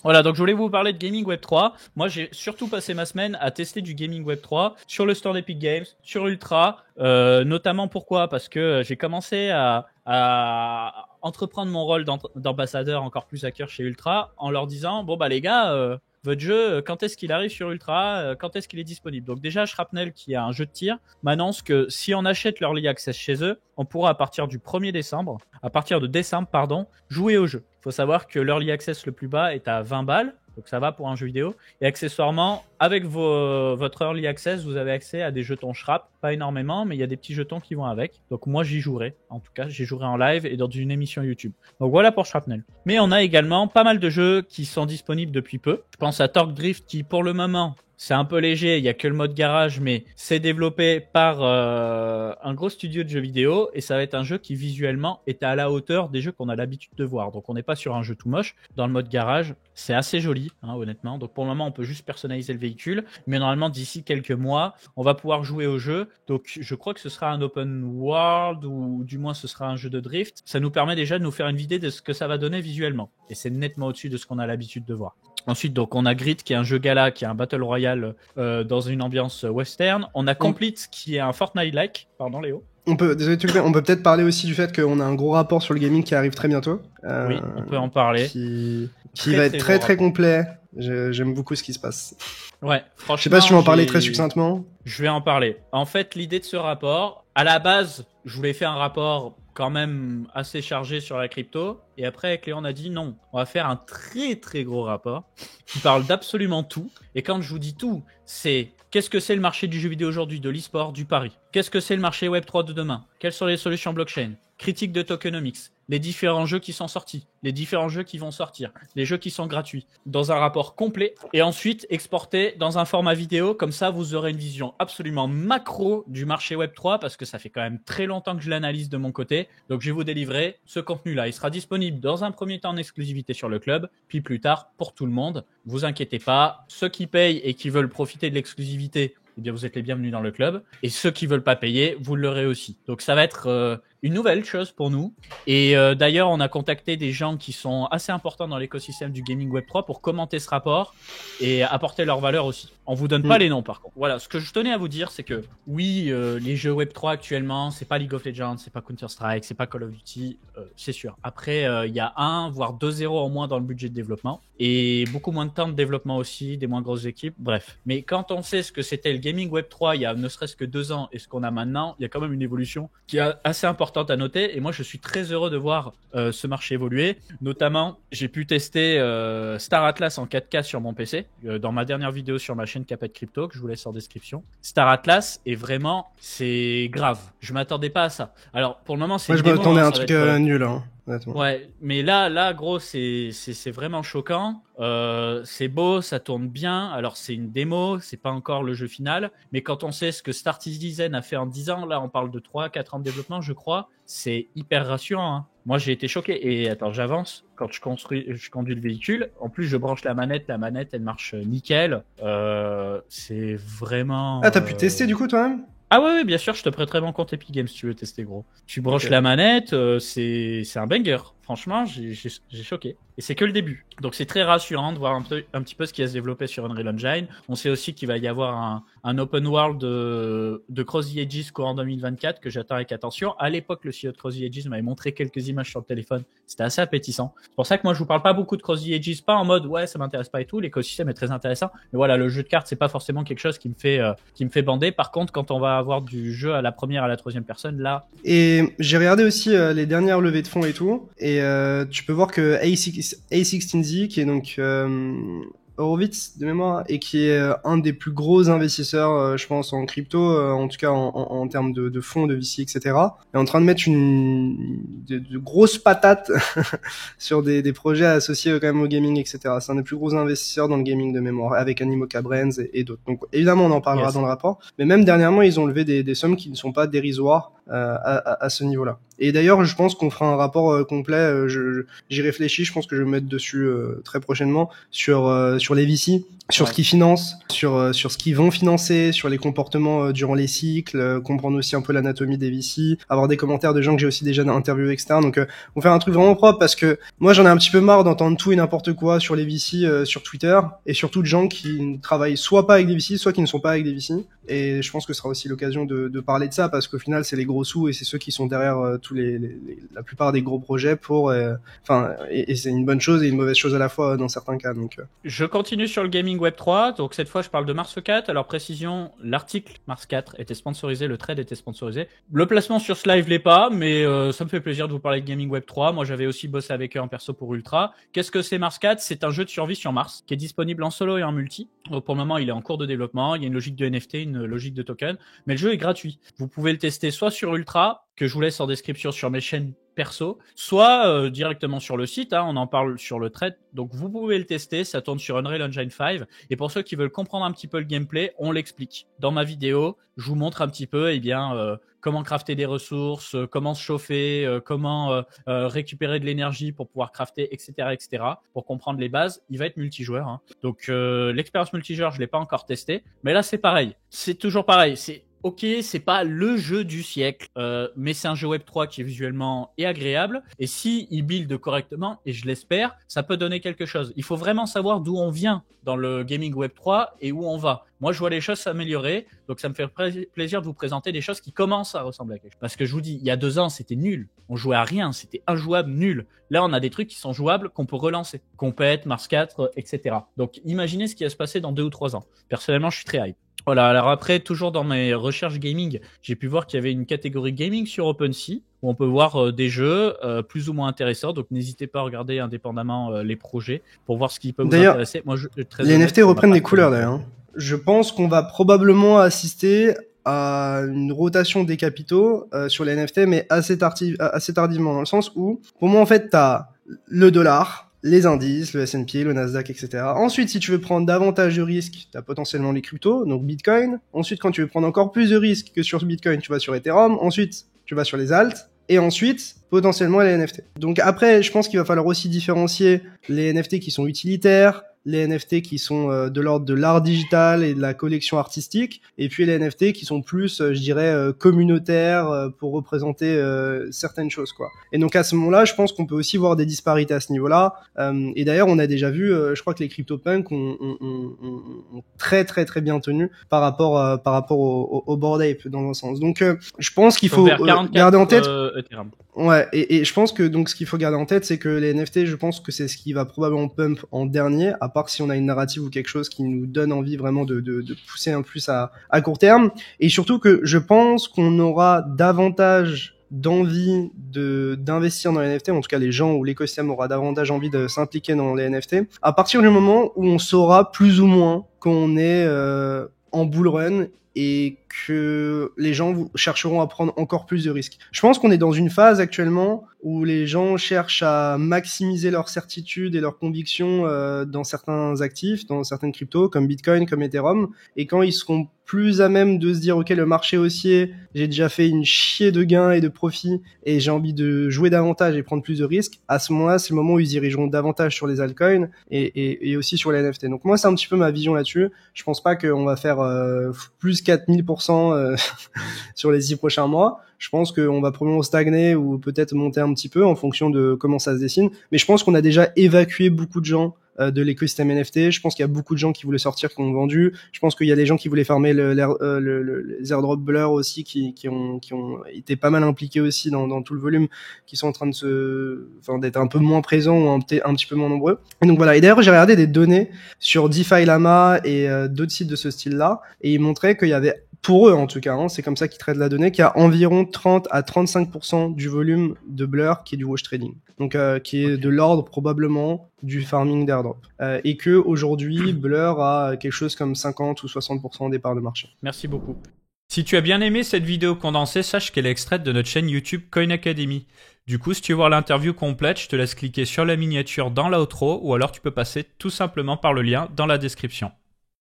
Voilà, donc je voulais vous parler de Gaming Web 3. Moi, j'ai surtout passé ma semaine à tester du Gaming Web 3 sur le store d'Epic Games, sur Ultra. Notamment pourquoi? Parce que j'ai commencé à entreprendre mon rôle d'ambassadeur encore plus à cœur chez Ultra en leur disant, bon bah les gars, votre jeu, quand est-ce qu'il arrive sur Ultra? Quand est-ce qu'il est disponible? Donc déjà, Shrapnel, qui a un jeu de tir, m'annonce que si on achète l'Early Access chez eux, on pourra à partir de décembre, pardon, jouer au jeu. Il faut savoir que l'Early Access le plus bas est à 20 balles, donc ça va pour un jeu vidéo. Et accessoirement, avec votre Early Access, vous avez accès à des jetons Shrap, pas énormément, mais il y a des petits jetons qui vont avec. Donc moi, j'y jouerai. En tout cas, j'y jouerai en live et dans une émission YouTube. Donc voilà pour Shrapnel. Mais on a également pas mal de jeux qui sont disponibles depuis peu. Je pense à Torque Drift qui, pour le moment, c'est un peu léger, il y a que le mode garage, mais c'est développé par un gros studio de jeux vidéo et ça va être un jeu qui visuellement est à la hauteur des jeux qu'on a l'habitude de voir. Donc on n'est pas sur un jeu tout moche. Dans le mode garage, c'est assez joli, hein, honnêtement. Donc pour le moment, on peut juste personnaliser le véhicule, mais normalement d'ici quelques mois, on va pouvoir jouer au jeu. Donc je crois que ce sera un open world ou du moins ce sera un jeu de drift. Ça nous permet déjà de nous faire une idée de ce que ça va donner visuellement et c'est nettement au-dessus de ce qu'on a l'habitude de voir. Ensuite, donc, on a Grit, qui est un jeu gala, qui est un battle royale dans une ambiance western. On a Complete, qui est un Fortnite-like. Pardon, Léo. Désolé, on peut peut-être parler aussi du fait qu'on a un gros rapport sur le gaming qui arrive très bientôt. Oui, on peut en parler. Qui va être très très complet. J'aime beaucoup ce qui se passe. Ouais, franchement. Je sais pas si tu veux en parler très succinctement. Je vais en parler. En fait, l'idée de ce rapport, à la base, je voulais faire un rapport quand même assez chargé sur la crypto. Et après, avec Léon, on a dit non, on va faire un très très gros rapport qui parle d'absolument tout. Et quand je vous dis tout, c'est qu'est-ce que c'est le marché du jeu vidéo aujourd'hui, de l'e-sport, du pari? Qu'est-ce que c'est le marché Web3 de demain? Quelles sont les solutions blockchain? Critique de tokenomics, les différents jeux qui sont sortis, les différents jeux qui vont sortir, les jeux qui sont gratuits, dans un rapport complet et ensuite exporté dans un format vidéo. Comme ça, vous aurez une vision absolument macro du marché Web3 parce que ça fait quand même très longtemps que je l'analyse de mon côté. Donc, je vais vous délivrer ce contenu-là. Il sera disponible dans un premier temps en exclusivité sur le club, puis plus tard pour tout le monde. Vous inquiétez pas, ceux qui payent et qui veulent profiter de l'exclusivité, eh bien, vous êtes les bienvenus dans le club. Et ceux qui veulent pas payer, vous l'aurez aussi. Donc, ça va être une nouvelle chose pour nous. Et d'ailleurs, on a contacté des gens qui sont assez importants dans l'écosystème du gaming Web3 pour commenter ce rapport et apporter leur valeur aussi. On vous donne pas les noms, par contre. Voilà, ce que je tenais à vous dire, c'est que oui, les jeux Web3 actuellement, c'est pas League of Legends, c'est pas Counter-Strike, c'est pas Call of Duty, c'est sûr. Après, il y a 1 voire 2 zéros en moins dans le budget de développement et beaucoup moins de temps de développement aussi, des moins grosses équipes, bref. Mais quand on sait ce que c'était le gaming Web3 il y a ne serait-ce que 2 ans et ce qu'on a maintenant, il y a quand même une évolution qui est assez importante à noter. Et moi, je suis très heureux de voir ce marché évoluer. Notamment, j'ai pu tester Star Atlas en 4K sur mon PC dans ma dernière vidéo sur ma chaîne Capet Crypto que je vous laisse en description. Star Atlas est vraiment, c'est grave. Je m'attendais pas à ça. Alors pour le moment, c'est. Moi, je m'attendais à un truc nul. Hein. Ouais, mais là, gros, c'est vraiment choquant. C'est beau, ça tourne bien. Alors, c'est une démo, c'est pas encore le jeu final. Mais quand on sait ce que Star Citizen a fait en 10 ans, là, on parle de 3-4 ans de développement, je crois, c'est hyper rassurant. Hein. Moi, j'ai été choqué. Et attends, j'avance. Quand je conduis le véhicule, en plus, je branche la manette, elle marche nickel. C'est vraiment. Ah, t'as pu tester du coup, toi-même? Ah ouais, bien sûr, je te prêterai mon compte Epic Games si tu veux tester, gros. Tu branches la manette, c'est un banger. Franchement, j'ai choqué. Et c'est que le début. Donc c'est très rassurant de voir un petit peu ce qui va se développer sur Unreal Engine. On sait aussi qu'il va y avoir un open world de Cross the Edges courant 2024 que j'attends avec attention. À l'époque, le CEO de Cross the Edges m'avait montré quelques images sur le téléphone. C'était assez appétissant. C'est pour ça que moi, je vous parle pas beaucoup de Cross the Edges, pas en mode ouais, ça m'intéresse pas et tout. L'écosystème est très intéressant. Mais voilà, le jeu de cartes, c'est pas forcément quelque chose qui me fait bander. Par contre, quand on va avoir du jeu à la première, à la troisième personne, là. Et j'ai regardé aussi les dernières levées de fonds et tout. Et tu peux voir que A16Z, qui est donc Horowitz de mémoire, et qui est un des plus gros investisseurs, je pense, en crypto, en tout cas en termes de fonds, de VC, etc., est en train de mettre de grosses patates sur des projets associés quand même au gaming, etc. C'est un des plus gros investisseurs dans le gaming de mémoire, avec Animoca Brands et d'autres. Donc évidemment, on en parlera dans le rapport. Mais même dernièrement, ils ont levé des sommes qui ne sont pas dérisoires. à ce niveau-là. Et d'ailleurs, je pense qu'on fera un rapport complet. J'y réfléchis. Je pense que je vais me mettre dessus très prochainement sur les VC, sur ce qu'ils financent, sur ce qu'ils vont financer, sur les comportements durant les cycles, comprendre aussi un peu l'anatomie des VC, avoir des commentaires de gens que j'ai aussi déjà interviewés, etc. Donc, on va faire un truc vraiment propre parce que moi, j'en ai un petit peu marre d'entendre tout et n'importe quoi sur les VC sur Twitter et surtout de gens qui ne travaillent soit pas avec des VC, soit qui ne sont pas avec des VC. Et je pense que ce sera aussi l'occasion de parler de ça parce qu'au final, c'est les gros sous et c'est ceux qui sont derrière la plupart des gros projets et c'est une bonne chose et une mauvaise chose à la fois dans certains cas. Donc, Je continue sur le gaming web 3. Donc cette fois, je parle de Mars 4. Alors précision, l'article Mars 4 était sponsorisé, le trade était sponsorisé. Le placement sur ce live l'est pas, mais ça me fait plaisir de vous parler de gaming web 3. Moi, j'avais aussi bossé avec eux en perso pour Ultra. Qu'est-ce que c'est Mars 4? C'est un jeu de survie sur Mars qui est disponible en solo et en multi. Donc, pour le moment, il est en cours de développement. Il y a une logique de NFT, une logique de token, mais le jeu est gratuit. Vous pouvez le tester soit sur Ultra, que je vous laisse en description sur mes chaînes perso, soit directement sur le site, on en parle sur le trade, donc vous pouvez le tester, ça tourne sur Unreal Engine 5, et pour ceux qui veulent comprendre un petit peu le gameplay, on l'explique. Dans ma vidéo, je vous montre un petit peu comment crafter des ressources, comment se chauffer, comment récupérer de l'énergie pour pouvoir crafter, etc., etc., pour comprendre les bases. Il va être multijoueur, donc l'expérience multijoueur, je l'ai pas encore testé, mais là c'est pareil, c'est toujours pareil, ok, c'est pas le jeu du siècle, mais c'est un jeu Web3 qui est visuellement et agréable. Et si il build correctement, et je l'espère, ça peut donner quelque chose. Il faut vraiment savoir d'où on vient dans le gaming Web3 et où on va. Moi, je vois les choses s'améliorer, donc ça me fait plaisir de vous présenter des choses qui commencent à ressembler à quelque chose. Parce que je vous dis, il y a 2 ans, c'était nul. On jouait à rien, c'était injouable, nul. Là, on a des trucs qui sont jouables, qu'on peut relancer. Compète, Mars 4, etc. Donc, imaginez ce qui va se passer dans 2 ou 3 ans. Personnellement, je suis très hype. Voilà, alors après, toujours dans mes recherches gaming, j'ai pu voir qu'il y avait une catégorie gaming sur OpenSea, où on peut voir des jeux plus ou moins intéressants, donc n'hésitez pas à regarder indépendamment les projets pour voir ce qui peut vous intéresser. Moi, les NFT reprennent des couleurs d'ailleurs. Je pense qu'on va probablement assister à une rotation des capitaux sur les NFT, mais assez tardivement, dans le sens où, pour moi, en fait, t'as le dollar, les indices, le S&P, le Nasdaq, etc. Ensuite, si tu veux prendre davantage de risques, tu as potentiellement les cryptos, donc Bitcoin. Ensuite, quand tu veux prendre encore plus de risques que sur Bitcoin, tu vas sur Ethereum. Ensuite, tu vas sur les alts. Et ensuite, potentiellement, les NFT. Donc après, je pense qu'il va falloir aussi différencier les NFT qui sont utilitaires, les NFT qui sont de l'ordre de l'art digital et de la collection artistique, et puis les NFT qui sont plus, je dirais, communautaires pour représenter certaines choses, quoi. Et donc à ce moment-là, je pense qu'on peut aussi voir des disparités à ce niveau-là. Et d'ailleurs, on a déjà vu, je crois que les CryptoPunks ont très très très bien tenu par rapport au Bored Ape dans un sens. Donc je pense qu'il faut garder en tête. Ouais, et je pense que donc ce qu'il faut garder en tête, c'est que les NFT, je pense que c'est ce qui va probablement pump en dernier, à part si on a une narrative ou quelque chose qui nous donne envie vraiment de pousser un plus à court terme. Et surtout que je pense qu'on aura davantage d'envie d'investir dans les NFT, en tout cas les gens ou l'écosystème aura davantage envie de s'impliquer dans les NFT, à partir du moment où on saura plus ou moins qu'on est en bull run et que les gens chercheront à prendre encore plus de risques. Je pense qu'on est dans une phase actuellement où les gens cherchent à maximiser leur certitude et leur conviction dans certains actifs, dans certaines cryptos, comme Bitcoin, comme Ethereum, et quand ils seront plus à même de se dire ok, le marché haussier, j'ai déjà fait une chier de gains et de profits et j'ai envie de jouer davantage et prendre plus de risques, à ce moment-là, c'est le moment où ils dirigeront davantage sur les altcoins et aussi sur les NFT. Donc moi, c'est un petit peu ma vision là-dessus. Je pense pas qu'on va faire plus 4000% sur les 6 prochains mois. Je pense qu'on va probablement stagner ou peut-être monter un petit peu en fonction de comment ça se dessine. Mais je pense qu'on a déjà évacué beaucoup de gens de l'écosystème NFT. Je pense qu'il y a beaucoup de gens qui voulaient sortir, qui ont vendu. Je pense qu'il y a des gens qui voulaient farmer les airdrop Blur aussi, qui ont été pas mal impliqués aussi dans tout le volume, qui sont en train d'être un peu moins présents ou un petit peu moins nombreux. Et donc voilà. Et d'ailleurs, j'ai regardé des données sur DeFi Llama et d'autres sites de ce style-là, et ils montraient qu'il y avait, pour eux en tout cas, c'est comme ça qu'ils traitent la donnée, qu'il y a environ 30 à 35% du volume de Blur qui est du wash trading. Donc qui est de l'ordre probablement du farming d'airdrop. Et que aujourd'hui, Blur a quelque chose comme 50 ou 60% des parts de marché. Merci beaucoup. Si tu as bien aimé cette vidéo condensée, sache qu'elle est extraite de notre chaîne YouTube Coin Academy. Du coup, si tu veux voir l'interview complète, je te laisse cliquer sur la miniature dans l'outro ou alors tu peux passer tout simplement par le lien dans la description.